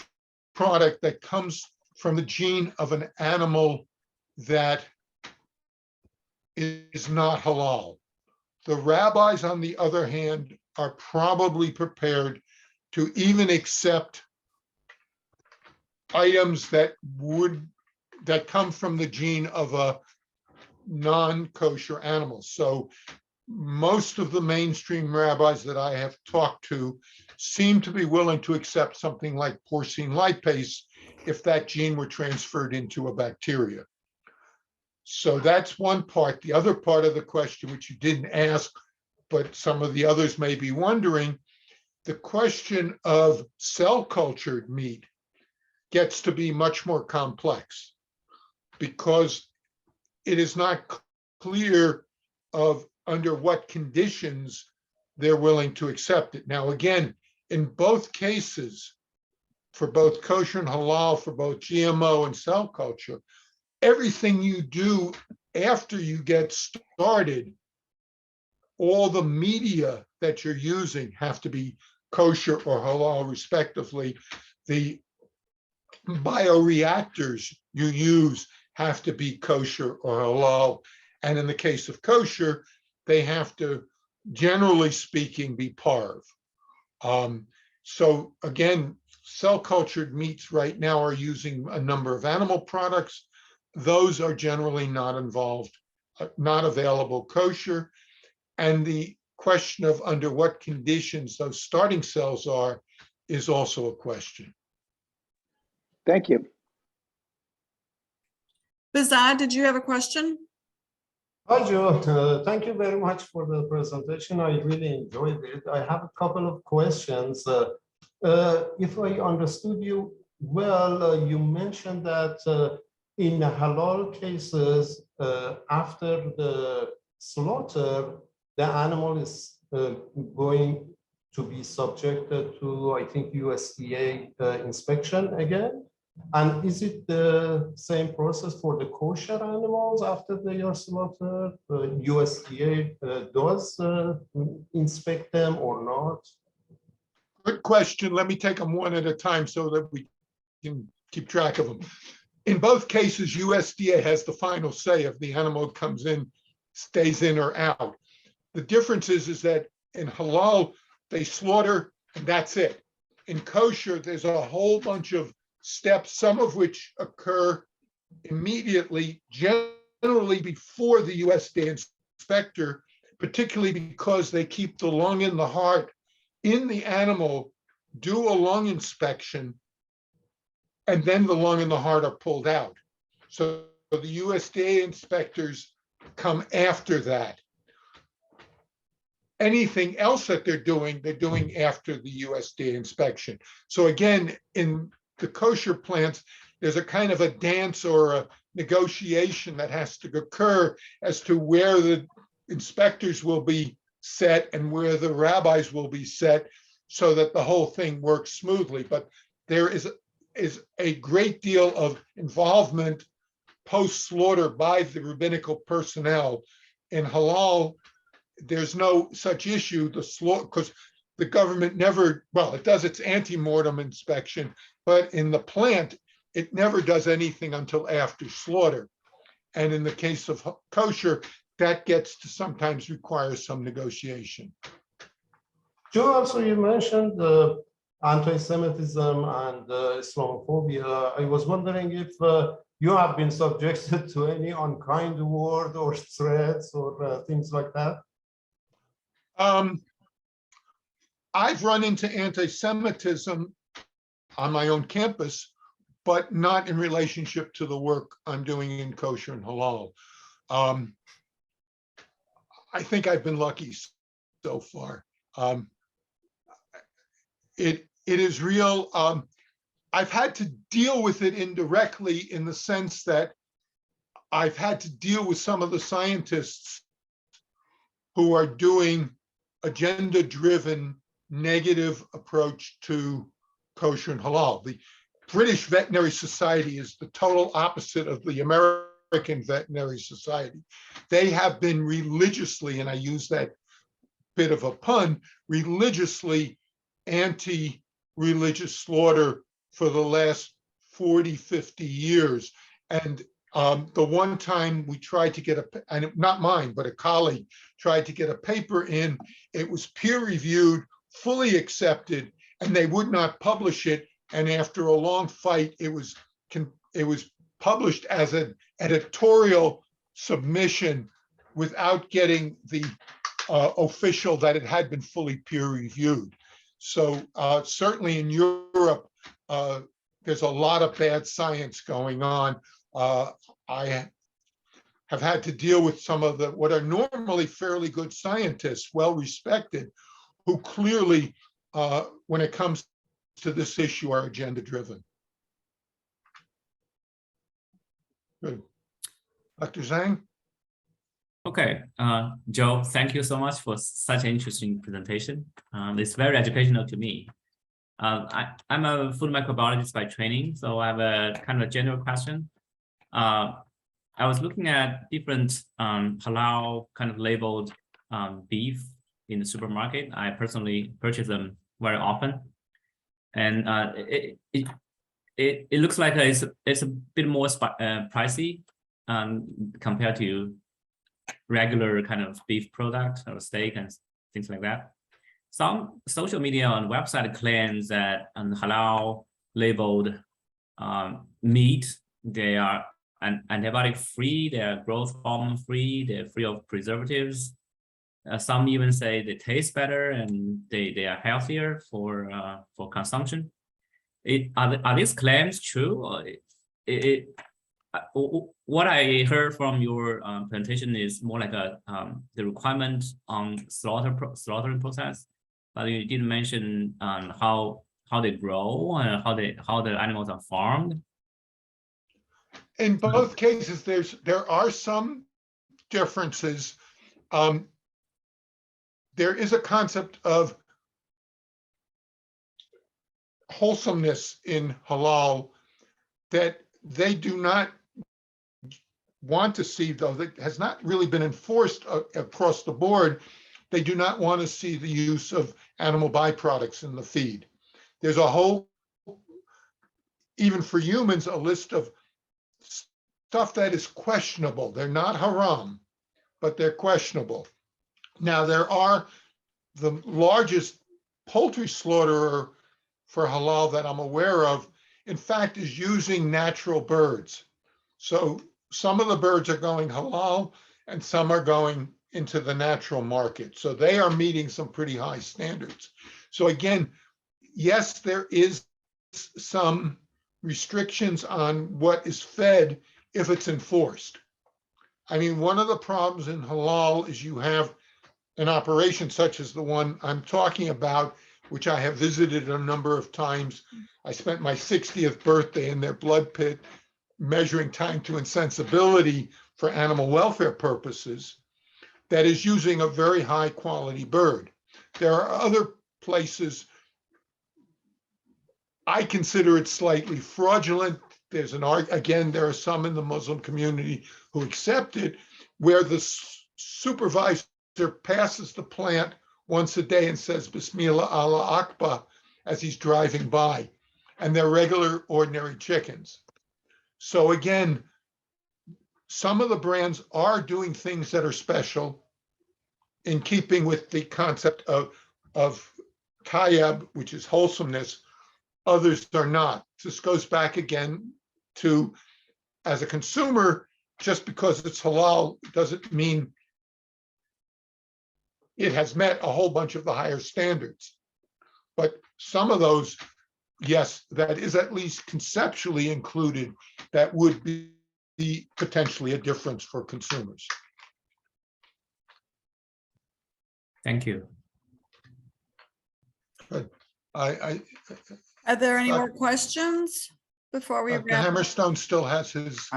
product that comes from the gene of an animal that is not halal. The rabbis, on the other hand, are probably prepared to even accept items that come from the gene of a non-kosher animal. So most of the mainstream rabbis that I have talked to seem to be willing to accept something like porcine lipase if that gene were transferred into a bacteria. So that's one part. The other part of the question, which you didn't ask, but some of the others may be wondering, the question of cell-cultured meat gets to be much more complex because it is not clear of under what conditions they're willing to accept it. Now, again, in both cases, for both kosher and halal, for both GMO and cell culture, everything you do after you get started, all the media that you're using have to be kosher or halal, respectively. The bioreactors you use have to be kosher or halal. And in the case of kosher, they have to, generally speaking, be parv. So again, cell-cultured meats right now are using a number of animal products. Those are generally not involved, not available kosher. And the question of under what conditions those starting cells are is also a question. Thank you. Bizad, did you have a question? Hi, Joe. Thank you very much for the presentation. I really enjoyed it. I have a couple of questions. If I understood you well, you mentioned that in halal cases, after the slaughter, the animal is going to be subjected to, I think, USDA inspection again. And is it the same process for the kosher animals after they are slaughtered? USDA does inspect them or not? Good question. Let me take them one at a time so that we can keep track of them. In both cases, USDA has the final say if the animal comes in, stays in or out. The difference is that in halal, they slaughter and that's it. In kosher, there's a whole bunch of steps, some of which occur immediately, generally before the USDA inspector, particularly because they keep the lung and the heart in the animal, do a lung inspection, and then the lung and the heart are pulled out. So the USDA inspectors come after that. anything else that they're doing after the USDA inspection. So again, in the kosher plants, there's a kind of a dance or a negotiation that has to occur as to where the inspectors will be set and where the rabbis will be set so that the whole thing works smoothly. But there is a great deal of involvement post-slaughter by the rabbinical personnel. In halal, there's no such issue, the slaughter, because the government never, well, it does its ante-mortem inspection, but in the plant, it never does anything until after slaughter. And in the case of kosher, that gets to sometimes require some negotiation. Joe, also you mentioned anti-Semitism and Islamophobia. I was wondering if you have been subjected to any unkind word or threats or things like that? I've run into anti-Semitism on my own campus, but not in relationship to the work I'm doing in kosher and halal. I think I've been lucky so far. It is real. I've had to deal with it indirectly in the sense that I've had to deal with some of the scientists who are doing agenda-driven negative approach to kosher and halal. The British Veterinary Society is the total opposite of the American Veterinary Society. They have been religiously, and I use that bit of a pun, religiously anti-religious slaughter for the last 40, 50 years. And the one time we tried to get and not mine, but a colleague tried to get a paper in, it was peer-reviewed, fully accepted, and they would not publish it. And after a long fight, it was published as an editorial submission without getting the official that it had been fully peer-reviewed. So certainly in Europe, there's a lot of bad science going on. I have had to deal with some of what are normally fairly good scientists, well-respected, who clearly, when it comes to this issue, are agenda-driven. Good. Dr. Zhang? Okay, Joe, thank you so much for such an interesting presentation. It's very educational to me. I'm a food microbiologist by training, so I have a kind of a general question. I was looking at different halal kind of labeled beef in the supermarket. I personally purchase them very often, and it looks like it's a bit more pricey compared to regular kind of beef product or steak and things like that. Some social media and website claims that halal labeled meat, they are antibiotic free, they are growth hormone free, they're free of preservatives. Some even say they taste better and they are healthier for consumption. Are these claims true? What I heard from your presentation is more like the requirement on slaughtering process, but you didn't mention how they grow and how the animals are farmed. In both cases, there are some differences. There is a concept of wholesomeness in halal that they do not want to see, though that has not really been enforced across the board. They do not want to see the use of animal byproducts in the feed. There's a whole, even for humans, a list of stuff that is questionable. They're not haram, but they're questionable. Now, there are the largest poultry slaughterer for halal that I'm aware of, in fact, is using natural birds. So some of the birds are going halal and some are going into the natural market. So they are meeting some pretty high standards. So again, yes, there is some restrictions on what is fed if it's enforced. I mean, one of the problems in halal is you have an operation such as the one I'm talking about, which I have visited a number of times. I spent my 60th birthday in their blood pit measuring time to insensibility for animal welfare purposes, that is using a very high quality bird. There are other places, I consider it slightly fraudulent. There's again, there are some in the Muslim community who accept it, where the supervisor passes the plant once a day and says Bismillah Allah Akbar as he's driving by, and they're regular ordinary chickens. So again, some of the brands are doing things that are special in keeping with the concept of tayyib, which is wholesomeness. Others are not. This goes back again to, as a consumer, just because it's halal doesn't mean it has met a whole bunch of the higher standards. But some of those, yes, that is at least conceptually included, that would be potentially a difference for consumers. Thank you. Are there any more questions before we Dr. wrap? Hammerstone still has his.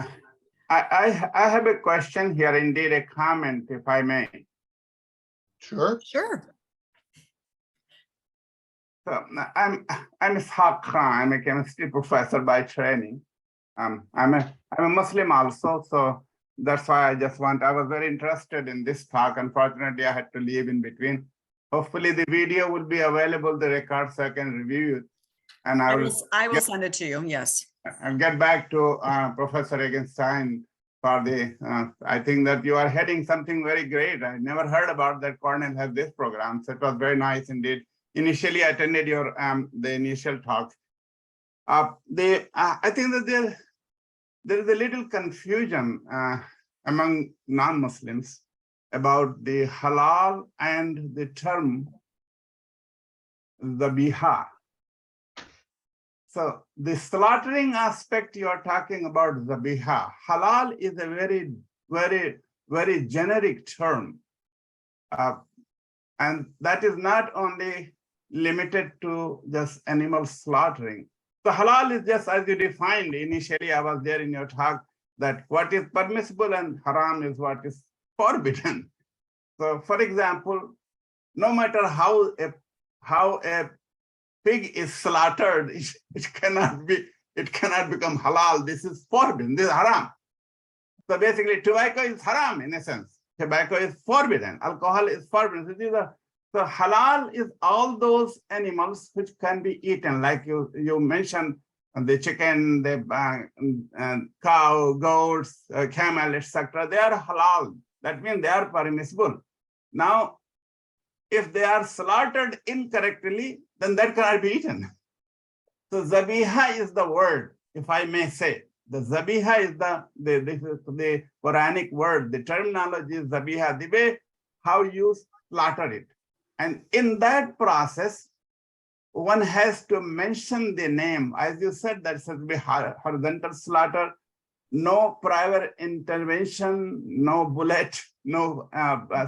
I have a question here, indeed a comment, if I may. Sure. Sure. So I'm Ishaq Khan. I'm a chemistry professor by training. I'm a Muslim also, so that's why I was very interested in this talk. Unfortunately, I had to leave in between. Hopefully the video will be available, the record, so I can review it. And I will send it to you. Yes. I'll get back to Professor Regenstein for the, I think that you are heading something very great. I never heard about that Cornell has this program, so it was very nice indeed. Initially, I attended your the initial talk. I think that there is a little confusion among non-Muslims about the halal and the term zabiha. So the slaughtering aspect you are talking about zabiha. Halal is a very, very, very generic term. And that is not only limited to just animal slaughtering. So halal is just as you defined initially, I was there in your talk, that what is permissible and haram is what is forbidden. So for example, no matter how a pig is slaughtered, it cannot become halal. This is forbidden, this is haram. So basically tobacco is haram in a sense. Tobacco is forbidden, alcohol is forbidden. So halal is all those animals which can be eaten, like you mentioned, the chicken, the cow, goats, camel, etc. They are halal. That means they are permissible. Now, if they are slaughtered incorrectly, then that cannot be eaten. So zabiha is the word, if I may say. The zabiha is the Quranic word. The terminology is zabiha, the way how you slaughter it. And in that process, one has to mention the name. As you said, that should be horizontal slaughter, no prior intervention, no bullet, no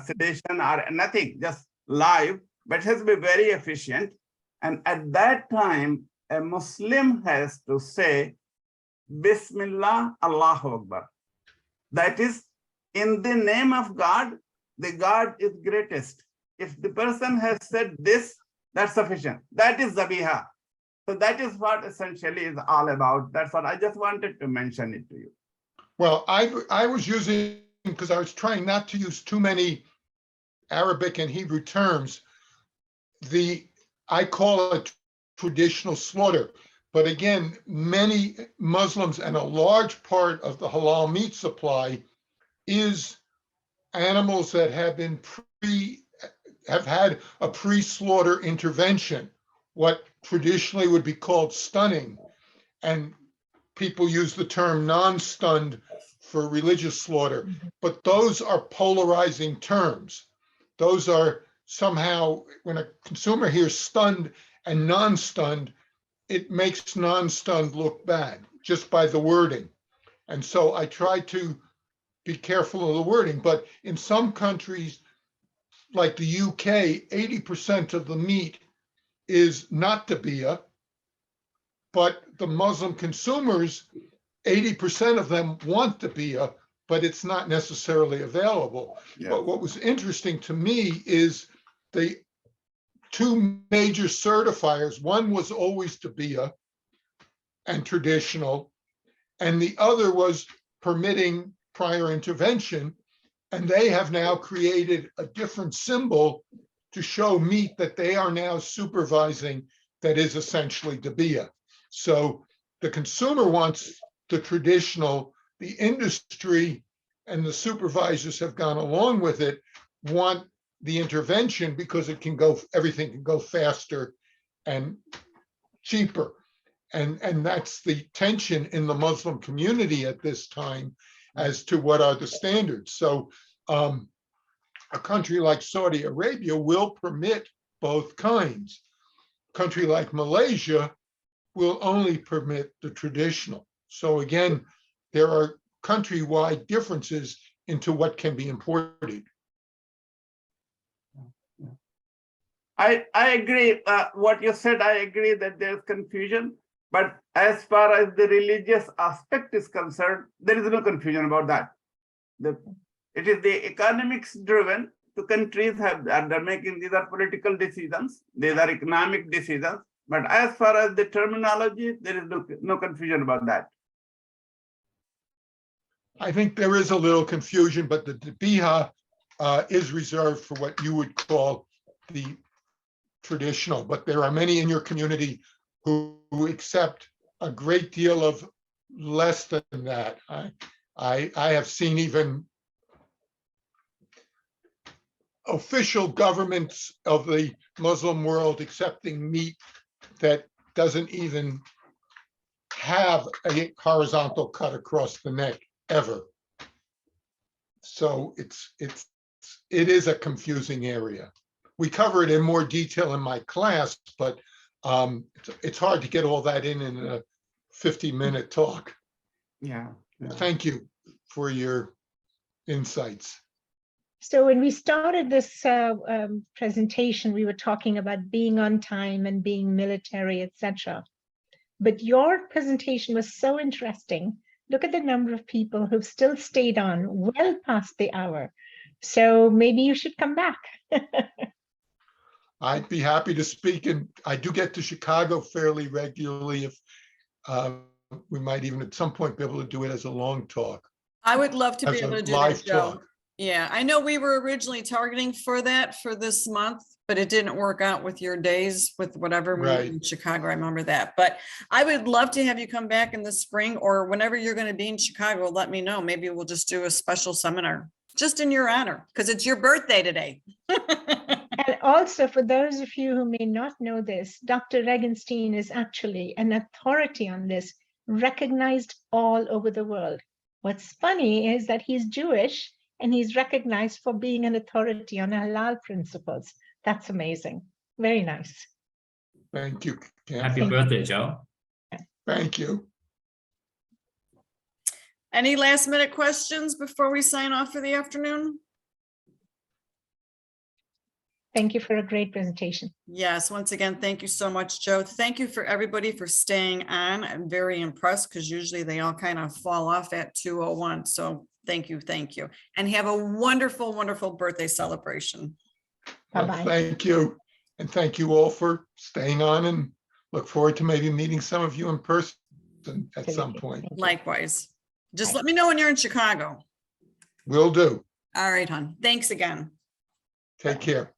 sedation or nothing, just live, but it has to be very efficient. And at that time, a Muslim has to say, Bismillah, Allahu Akbar. That is, in the name of God, the God is greatest. If the person has said this, that's sufficient. That is zabiha. So that is what essentially is all about. That's what I just wanted to mention it to you. Well, I was using, because I was trying not to use too many Arabic and Hebrew terms, I call it traditional slaughter. But again, many Muslims and a large part of the halal meat supply is animals that have been have had a pre-slaughter intervention, what traditionally would be called stunning. And people use the term non-stunned for religious slaughter, but those are polarizing terms. Those are somehow, when a consumer hears stunned and non-stunned, it makes non-stunned look bad just by the wording. And so I try to be careful of the wording, but in some countries, like the UK, 80% of the meat is not tabia, but the Muslim consumers, 80% of them want tabia, but it's not necessarily available. Yeah. But what was interesting to me is the two major certifiers, one was always tabia and traditional, and the other was permitting prior intervention. And they have now created a different symbol to show meat that they are now supervising that is essentially tabia. So the consumer wants the traditional, the industry and the supervisors have gone along with it, want the intervention because it can go, everything can go faster and cheaper. And that's the tension in the Muslim community at this time as to what are the standards. So a country like Saudi Arabia will permit both kinds. A country like Malaysia will only permit the traditional. So again, there are countrywide differences into what can be imported. I agree. What you said, I agree that there's confusion. But as far as the religious aspect is concerned, there is no confusion about that. It is the economics driven. The countries they're making, these are political decisions, these are economic decisions. But as far as the terminology, there is no confusion about that. I think there is a little confusion, but the tabia is reserved for what you would call the traditional. But there are many in your community who accept a great deal of less than that. I have seen even official governments of the Muslim world accepting meat that doesn't even have a horizontal cut across the neck ever. So it is a confusing area. We cover it in more detail in my class, but it's hard to get all that in a 50-minute talk. Yeah. Thank you for your insights. So when we started this presentation, we were talking about being on time and being military, etc. But your presentation was so interesting. Look at the number of people who've still stayed on well past the hour. So maybe you should come back. I'd be happy to speak, and I do get to Chicago fairly regularly. If we might even at some point be able to do it as a long talk. I would love to be As a able to do live that, Joe. talk. Yeah, I know we were originally targeting for that for this month, but it didn't work out with your days with whatever we were Right. in Chicago. I remember that. But I would love to have you come back in the spring or whenever you're going to be in Chicago, let me know. Maybe we'll just do a special seminar just in your honor because it's your birthday today. And also, for those of you who may not know this, Dr. Regenstein is actually an authority on this, recognized all over the world. What's funny is that he's Jewish and he's recognized for being an authority on Halal principles. That's amazing. Very nice. Thank you, Happy Kathy. birthday, Joe. Thank you. Any last minute questions before we sign off for the afternoon? Thank you for a great presentation. Yes, once again, thank you so much, Joe. Thank you for everybody for staying on. I'm very impressed because usually they all kind of fall off at 2:01. So thank you, thank you. And have a wonderful, wonderful birthday celebration. Well, Bye-bye. thank you. And thank you all for staying on, and look forward to maybe meeting some of you in person at some point. Thank you. Likewise. Just Bye. let me know when you're in Chicago. Will do. All right, hon. Thanks again. Take care.